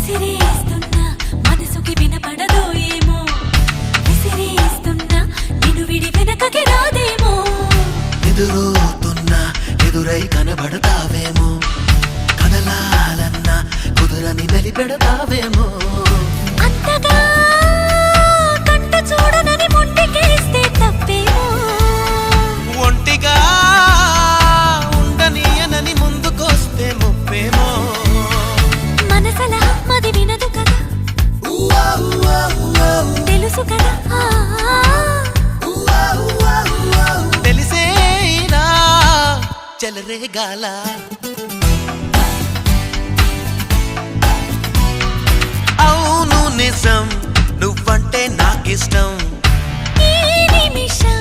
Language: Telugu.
విసిరేస్తున్నా మనసుకి వినపడదో ఏమో విసిరేస్తున్నా నిన్ను విడి వెనకకి రాదేమో ఎదురవుతున్నా ఎదురై కనబడతావేమో కదలాలన్నా కుదురని మెలిపెడతావేమో అంతగా కంట చూడనని ముందుకేస్తే తప్పేమో ఒంటిగా ఉండనీయనని ముందుకొస్తే ముప్పేమో మనసలా మది వినదు కదా తెలుసు కదా తెలిసేనా చెలరేగాల అవును నిజం నువ్వంటే నాకిష్టం ఈ నిమిషం